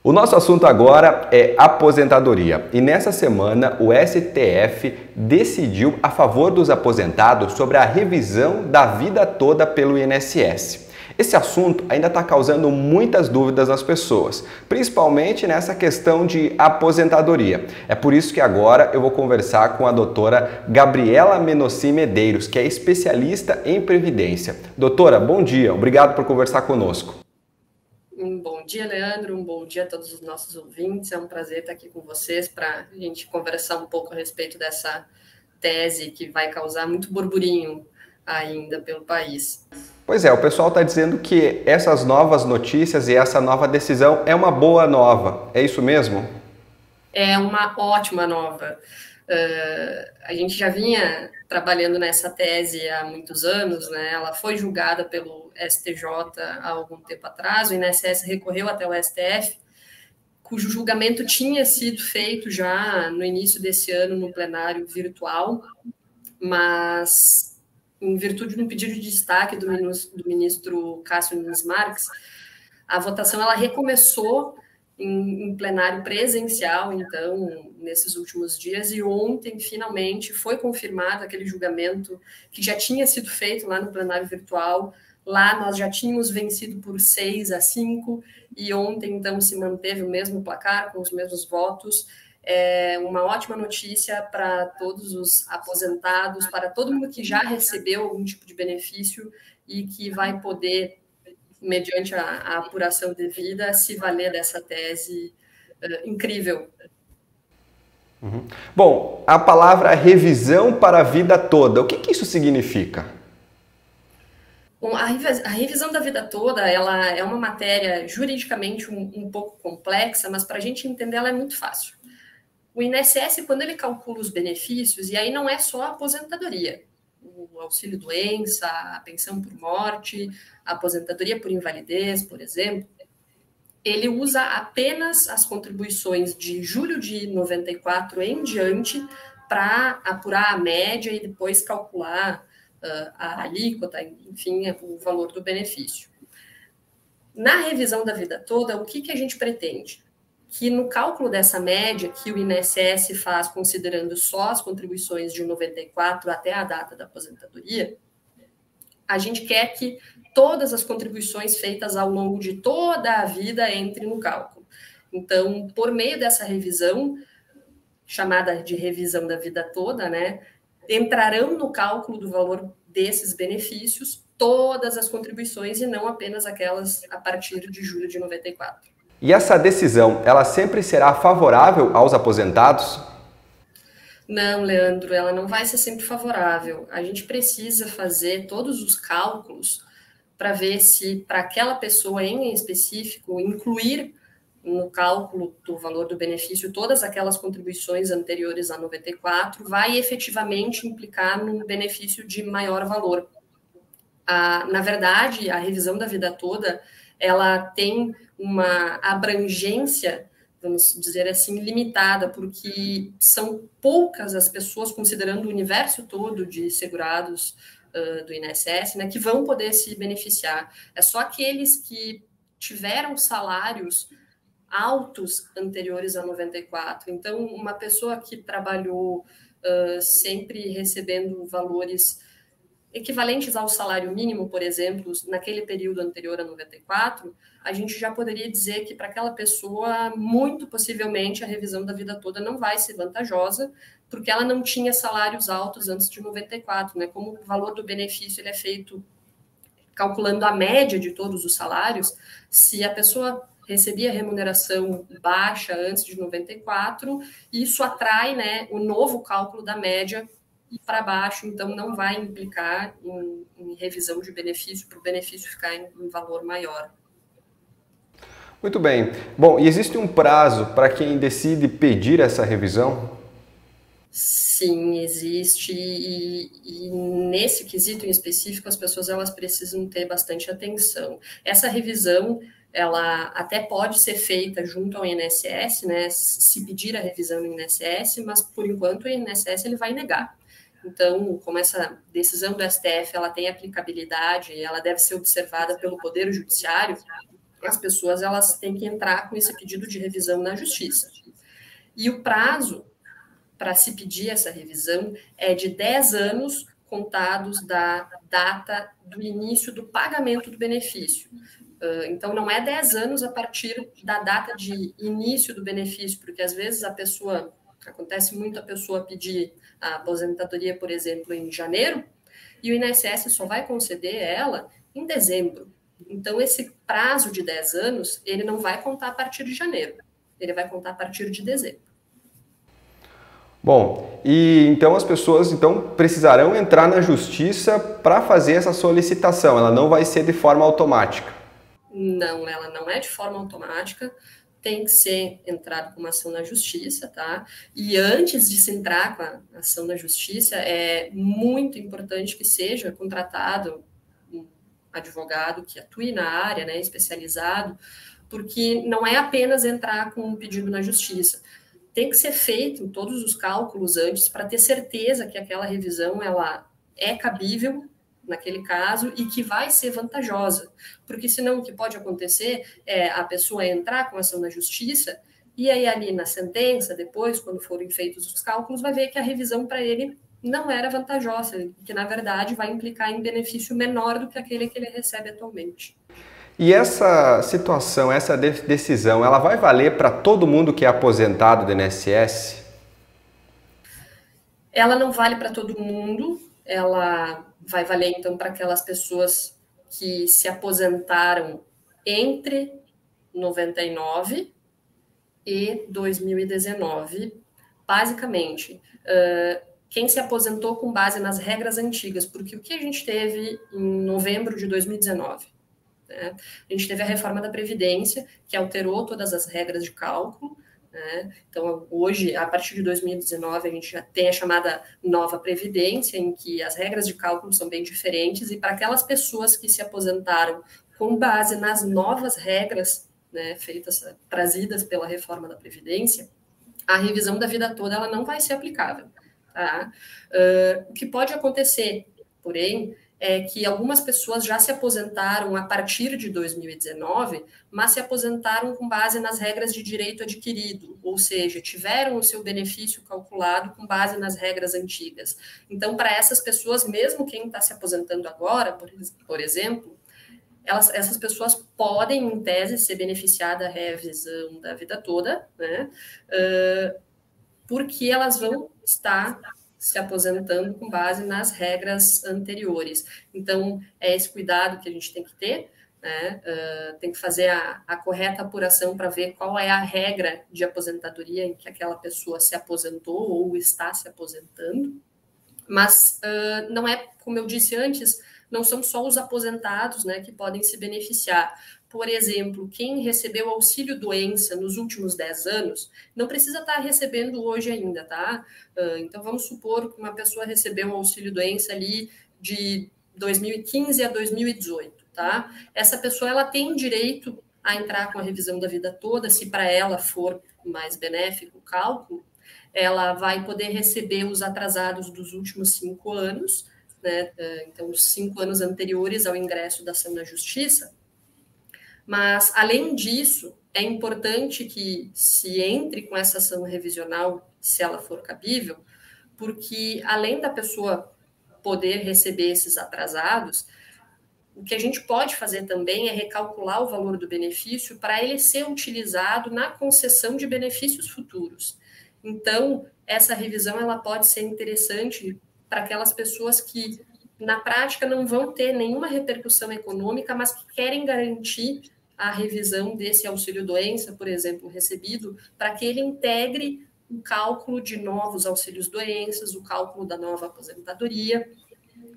O nosso assunto agora é aposentadoria e nessa semana o STF decidiu a favor dos aposentados sobre a revisão da vida toda pelo INSS. Esse assunto ainda está causando muitas dúvidas nas pessoas, principalmente nessa questão de aposentadoria. É por isso que agora eu vou conversar com a doutora Gabriela Menossi Medeiros, que é especialista em Previdência. Doutora, bom dia, obrigado por conversar conosco. Um bom dia, Leandro, um bom dia a todos os nossos ouvintes. É um prazer estar aqui com vocês para a gente conversar um pouco a respeito dessa tese que vai causar muito burburinho ainda pelo país. Pois é, o pessoal está dizendo que essas novas notícias e essa nova decisão é uma boa nova. É isso mesmo? É uma ótima nova. A gente já vinha trabalhando nessa tese há muitos anos, né? Ela foi julgada pelo STJ há algum tempo atrás, o INSS recorreu até o STF, cujo julgamento tinha sido feito já no início desse ano no plenário virtual, mas em virtude de um pedido de destaque do ministro Cássio Nunes Marques, a votação ela recomeçou em plenário presencial, então, nesses últimos dias, e ontem, finalmente, foi confirmado aquele julgamento que já tinha sido feito lá no plenário virtual. Lá nós já tínhamos vencido por 6-5, e ontem, então, se manteve o mesmo placar, com os mesmos votos. É uma ótima notícia para todos os aposentados, para todo mundo que já recebeu algum tipo de benefício e que vai poder, mediante a apuração devida, se valer dessa tese incrível. Bom, a palavra revisão para a vida toda, o que isso significa? Bom, a revisão da vida toda, ela é uma matéria juridicamente um pouco complexa, mas para a gente entender ela é muito fácil. O INSS, quando ele calcula os benefícios, e aí não é só a aposentadoria, o auxílio-doença, a pensão por morte, a aposentadoria por invalidez, por exemplo, ele usa apenas as contribuições de julho de 94 em diante para apurar a média e depois calcular a alíquota, enfim, o valor do benefício. Na revisão da vida toda, o que a gente pretende? Que no cálculo dessa média, que o INSS faz considerando só as contribuições de 94 até a data da aposentadoria, a gente quer que todas as contribuições feitas ao longo de toda a vida entrem no cálculo. Então, por meio dessa revisão, chamada de revisão da vida toda, né, entrarão no cálculo do valor desses benefícios todas as contribuições e não apenas aquelas a partir de julho de 94. E essa decisão, ela sempre será favorável aos aposentados? Não, Leandro, ela não vai ser sempre favorável. A gente precisa fazer todos os cálculos para ver se, para aquela pessoa em específico, incluir no cálculo do valor do benefício todas aquelas contribuições anteriores a 94 vai efetivamente implicar num benefício de maior valor. Na verdade, a revisão da vida toda, ela tem uma abrangência, vamos dizer assim, limitada, porque são poucas as pessoas, considerando o universo todo de segurados do INSS, né, que vão poder se beneficiar. É só aqueles que tiveram salários altos anteriores a 94. Então, uma pessoa que trabalhou sempre recebendo valores equivalentes ao salário mínimo, por exemplo, naquele período anterior a 94, a gente já poderia dizer que para aquela pessoa, muito possivelmente, a revisão da vida toda não vai ser vantajosa, porque ela não tinha salários altos antes de 94, né? Como o valor do benefício ele é feito calculando a média de todos os salários, se a pessoa recebia remuneração baixa antes de 94, isso atrai, né, o novo cálculo da média para baixo, então não vai implicar em revisão de benefício para o benefício ficar em valor maior. Muito bem. Bom, e existe um prazo para quem decide pedir essa revisão? Sim, existe, e nesse quesito em específico as pessoas elas precisam ter bastante atenção. Essa revisão ela até pode ser feita junto ao INSS, né, se pedir a revisão no INSS, mas por enquanto o INSS ele vai negar. Então, como essa decisão do STF ela tem aplicabilidade, ela deve ser observada pelo Poder Judiciário, as pessoas elas têm que entrar com esse pedido de revisão na justiça. E o prazo para se pedir essa revisão é de 10 anos contados da data do início do pagamento do benefício. Então, não é 10 anos a partir da data de início do benefício, porque às vezes acontece muito a pessoa pedir a aposentadoria, por exemplo, em janeiro, e o INSS só vai conceder ela em dezembro. Então, esse prazo de 10 anos, ele não vai contar a partir de janeiro, ele vai contar a partir de dezembro. Bom, e então as pessoas precisarão entrar na justiça para fazer essa solicitação, ela não vai ser de forma automática. Não, ela não é de forma automática, tem que ser entrado com uma ação na justiça, tá? E antes de se entrar com a ação na justiça, é muito importante que seja contratado um advogado que atue na área, né, especializado, porque não é apenas entrar com um pedido na justiça. Tem que ser feito todos os cálculos antes para ter certeza que aquela revisão ela é cabível naquele caso e que vai ser vantajosa, porque senão o que pode acontecer é a pessoa entrar com ação na justiça e aí ali na sentença, depois, quando forem feitos os cálculos, vai ver que a revisão para ele não era vantajosa, que na verdade vai implicar em benefício menor do que aquele que ele recebe atualmente. E essa situação, essa decisão, ela vai valer para todo mundo que é aposentado do INSS? Ela não vale para todo mundo, ela vai valer então para aquelas pessoas que se aposentaram entre 99 e 2019, basicamente. Quem se aposentou com base nas regras antigas, porque o que a gente teve em novembro de 2019? Né? A gente teve a reforma da Previdência, que alterou todas as regras de cálculo, né? Então, hoje, a partir de 2019, a gente já tem a chamada nova Previdência, em que as regras de cálculo são bem diferentes, e para aquelas pessoas que se aposentaram com base nas novas regras, né, trazidas pela reforma da Previdência, a revisão da vida toda ela não vai ser aplicável. Tá? O que pode acontecer, porém, é que algumas pessoas já se aposentaram a partir de 2019, mas se aposentaram com base nas regras de direito adquirido, ou seja, tiveram o seu benefício calculado com base nas regras antigas. Então, para essas pessoas, mesmo quem está se aposentando agora, por exemplo, essas pessoas podem, em tese, ser beneficiadas da revisão da vida toda, né? Porque elas vão estar se aposentando com base nas regras anteriores. Então, é esse cuidado que a gente tem que ter, né? Tem que fazer a correta apuração para ver qual é a regra de aposentadoria em que aquela pessoa se aposentou ou está se aposentando. Mas não é, como eu disse antes, não são só os aposentados, né, que podem se beneficiar. Por exemplo, quem recebeu auxílio-doença nos últimos 10 anos, não precisa estar recebendo hoje ainda, tá? Então, vamos supor que uma pessoa recebeu o auxílio-doença ali de 2015 a 2018, tá? Essa pessoa, ela tem direito a entrar com a revisão da vida toda, se para ela for mais benéfico o cálculo, ela vai poder receber os atrasados dos últimos 5 anos, né? Então, os 5 anos anteriores ao ingresso da ação na justiça. Mas, além disso, é importante que se entre com essa ação revisional, se ela for cabível, porque, além da pessoa poder receber esses atrasados, o que a gente pode fazer também é recalcular o valor do benefício para ele ser utilizado na concessão de benefícios futuros. Então, essa revisão ela pode ser interessante para aquelas pessoas que, na prática, não vão ter nenhuma repercussão econômica, mas que querem garantir a revisão desse auxílio-doença, por exemplo, recebido, para que ele integre o cálculo de novos auxílios-doenças, o cálculo da nova aposentadoria.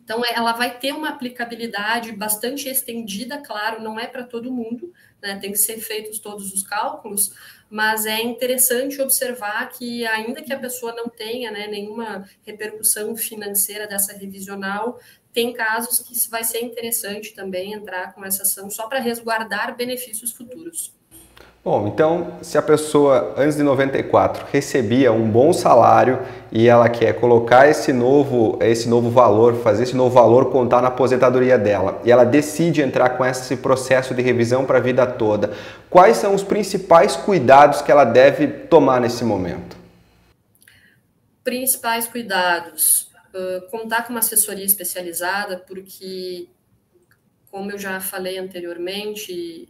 Então, ela vai ter uma aplicabilidade bastante estendida, claro, não é para todo mundo, né? Tem que ser feitos todos os cálculos, mas é interessante observar que, ainda que a pessoa não tenha, né, nenhuma repercussão financeira dessa revisional, tem casos que vai ser interessante também entrar com essa ação só para resguardar benefícios futuros. Bom, então, se a pessoa antes de 94 recebia um bom salário e ela quer colocar esse novo valor, fazer esse novo valor contar na aposentadoria dela, e ela decide entrar com esse processo de revisão para a vida toda, quais são os principais cuidados que ela deve tomar nesse momento? Principais cuidados: contar com uma assessoria especializada, porque, como eu já falei anteriormente,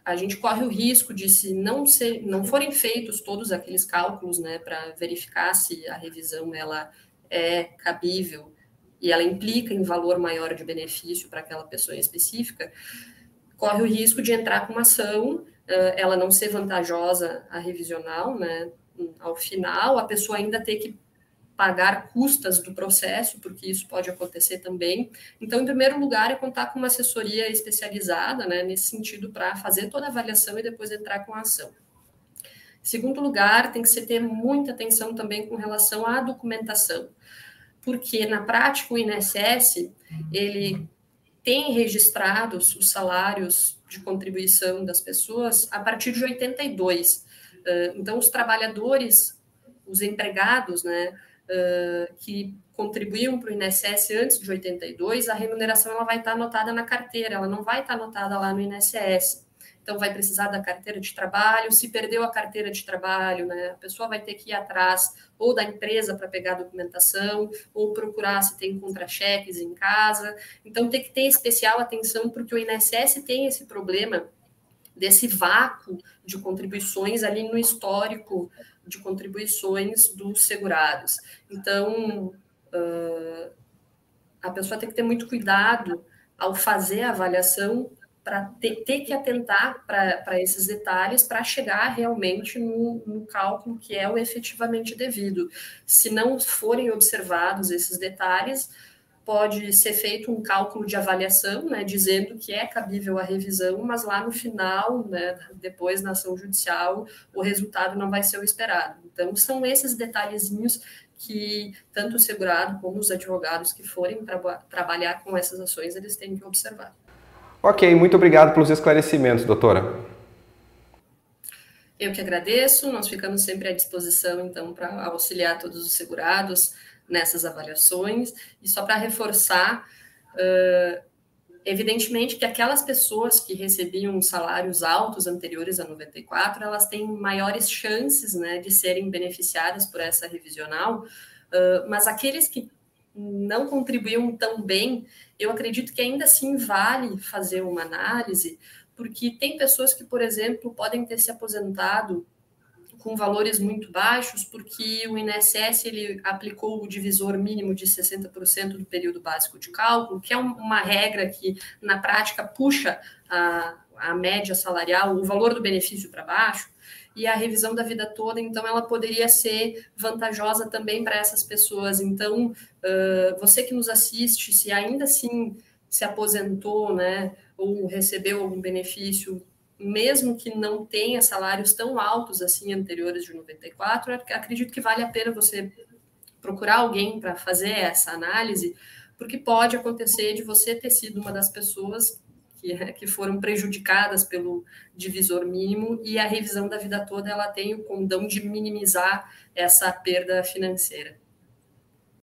a gente corre o risco de, se não forem feitos todos aqueles cálculos, né, para verificar se a revisão ela é cabível e ela implica em valor maior de benefício para aquela pessoa específica, corre o risco de entrar com uma ação, ela não ser vantajosa a revisional, né, ao final, a pessoa ainda ter que pagar custas do processo, porque isso pode acontecer também. Então, em primeiro lugar, é contar com uma assessoria especializada, né, nesse sentido, para fazer toda a avaliação e depois entrar com a ação. Em segundo lugar, tem que se ter muita atenção também com relação à documentação, porque, na prática, o INSS, ele tem registrados os salários de contribuição das pessoas a partir de 82. Então, os trabalhadores, os empregados, né, que contribuíam para o INSS antes de 82, a remuneração ela vai estar anotada na carteira, ela não vai estar anotada lá no INSS. Então, vai precisar da carteira de trabalho. Se perdeu a carteira de trabalho, né, a pessoa vai ter que ir atrás ou da empresa para pegar a documentação, ou procurar se tem contra-cheques em casa. Então, tem que ter especial atenção, porque o INSS tem esse problema desse vácuo de contribuições ali no histórico de contribuições dos segurados. Então, a pessoa tem que ter muito cuidado ao fazer a avaliação, para ter que atentar para esses detalhes, para chegar realmente no cálculo que é o efetivamente devido. Se não forem observados esses detalhes, pode ser feito um cálculo de avaliação, né, dizendo que é cabível a revisão, mas lá no final, né, depois na ação judicial, o resultado não vai ser o esperado. Então, são esses detalhezinhos que tanto o segurado como os advogados que forem trabalhar com essas ações, eles têm que observar. Ok, muito obrigado pelos esclarecimentos, doutora. Eu que agradeço, nós ficamos sempre à disposição, então, para auxiliar todos os segurados nessas avaliações. E só para reforçar, evidentemente que aquelas pessoas que recebiam salários altos anteriores a 94, elas têm maiores chances, né, de serem beneficiadas por essa revisional, mas aqueles que não contribuíam tão bem, eu acredito que ainda assim vale fazer uma análise, porque tem pessoas que, por exemplo, podem ter se aposentado com valores muito baixos, porque o INSS ele aplicou o divisor mínimo de 60% do período básico de cálculo, que é uma regra que, na prática, puxa a média salarial, o valor do benefício para baixo, e a revisão da vida toda, então, ela poderia ser vantajosa também para essas pessoas. Então, você que nos assiste, se ainda assim se aposentou, né, ou recebeu algum benefício, mesmo que não tenha salários tão altos assim anteriores de 94, acredito que vale a pena você procurar alguém para fazer essa análise, porque pode acontecer de você ter sido uma das pessoas que foram prejudicadas pelo divisor mínimo, e a revisão da vida toda ela tem o condão de minimizar essa perda financeira.